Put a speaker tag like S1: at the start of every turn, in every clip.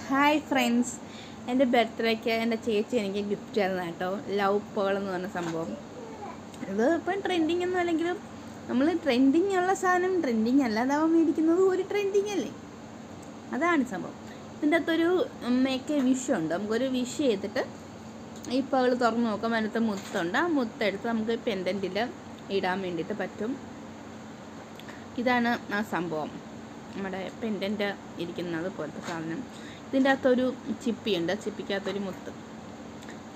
S1: Hi friends, എൻ്റെ ബർത്ത്ഡേക്ക് എൻ്റെ ചേച്ചി എനിക്ക് ഗിഫ്റ്റ് തരുന്ന കേട്ടോ, ലവ് പേൾ എന്ന് പറഞ്ഞ സംഭവം. ഇത് ഇപ്പം ട്രെൻഡിങ് ഒന്നും അല്ലെങ്കിലും നമ്മൾ ട്രെൻഡിങ് ഉള്ള സാധനം ട്രെൻഡിങ് അല്ലാതാവാൻ മേടിക്കുന്നത് ഒരു ട്രെൻഡിങ് അല്ലേ, അതാണ് സംഭവം. ഇതിൻ്റെ അകത്തൊരു മേക്ക് വിഷ് ഉണ്ട്. നമുക്കൊരു വിഷ് ചെയ്തിട്ട് ഈ പേൾ തുറന്ന് നോക്കാം. അതിനകത്ത് മുത്തുണ്ട്. ആ മുത്തെടുത്ത് നമുക്ക് പെൻഡൻറ്റിൽ ഇടാൻ വേണ്ടിയിട്ട് പറ്റും. ഇതാണ് ആ സംഭവം, നമ്മുടെ പെൻഡൻറ്റ് ഇരിക്കുന്നത് പോലത്തെ സാധനം. ഇതിൻ്റെ അകത്തൊരു ചിപ്പിയുണ്ട്, ചിപ്പിക്കകത്തൊരു മുത്ത്.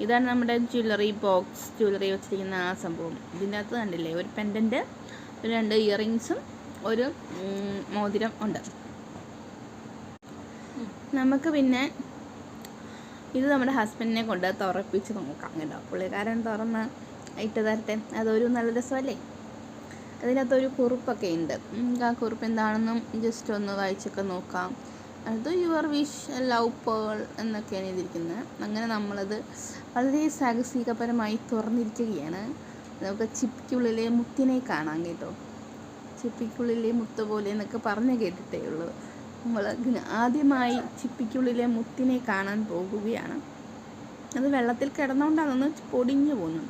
S1: ഇതാണ് നമ്മുടെ ജ്വല്ലറി ബോക്സ്, ജ്വല്ലറി വെച്ചിരിക്കുന്ന ആ സംഭവം. ഇതിൻ്റെ അകത്ത് കണ്ടില്ലേ, ഒരു പെൻഡൻറ്റ്, 2 ഇയറിങ്സും ഒരു മോതിരം ഉണ്ട്. നമുക്ക് പിന്നെ ഇത് നമ്മുടെ ഹസ്ബൻഡിനെ കൊണ്ട് തുറപ്പിച്ച് നോക്കാം കേട്ടോ. പുള്ളിക്കാരൻ തുറന്ന് ഇട്ട് തരട്ടെ, അതൊരു നല്ല രസമല്ലേ. അതിനകത്തൊരു കുറിപ്പൊക്കെ ഉണ്ട്. ആ കുറിപ്പ് എന്താണെന്നും ജസ്റ്റ് ഒന്ന് വായിച്ചൊക്കെ നോക്കാം. അത് യുവർ വിഷ് ലവ് പേൾ എന്നൊക്കെയാണ് എഴുതിയിരിക്കുന്നത്. അങ്ങനെ നമ്മളത് വളരെ സാഹസികപരമായി തുറന്നിരിക്കുകയാണ്. നമുക്ക് ചിപ്പിക്കുള്ളിലെ മുത്തിനെ കാണാം കേട്ടോ. ചിപ്പിക്കുള്ളിലെ മുത്ത് പോലെ എന്നൊക്കെ പറഞ്ഞ് കേട്ടിട്ടേ ഉള്ളൂ. നമ്മൾ ആദ്യമായി ചിപ്പിക്കുള്ളിലെ മുത്തിനെ കാണാൻ പോകുകയാണ്. അത് വെള്ളത്തിൽ കിടന്നുകൊണ്ടാണ് അതൊന്ന് പൊടിഞ്ഞു പോകുന്നത്.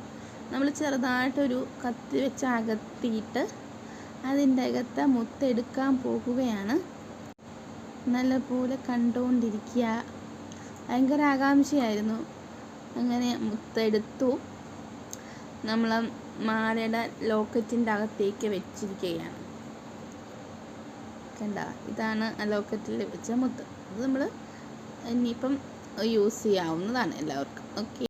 S1: നമ്മൾ ചെറുതായിട്ടൊരു കത്തി വെച്ച് അകത്തിയിട്ട് അതിൻ്റെ അകത്ത് മുത്തെടുക്കാൻ പോകുകയാണ്. നല്ലപോലെ കണ്ടുകൊണ്ടിരിക്കുക. ഭയങ്കര ആകാംക്ഷയായിരുന്നു. അങ്ങനെ മുത്തെടുത്തു. നമ്മൾ മാലയുടെ ലോക്കറ്റിൻ്റെ അകത്തേക്ക് വെച്ചിരിക്കുകയാണ്. കണ്ട, ഇതാണ് ആ ലോക്കറ്റിൽ വെച്ച മുത്ത്. അത് നമ്മൾ ഇനിയിപ്പം യൂസ് ചെയ്യാവുന്നതാണ് എല്ലാവർക്കും. ഓക്കെ.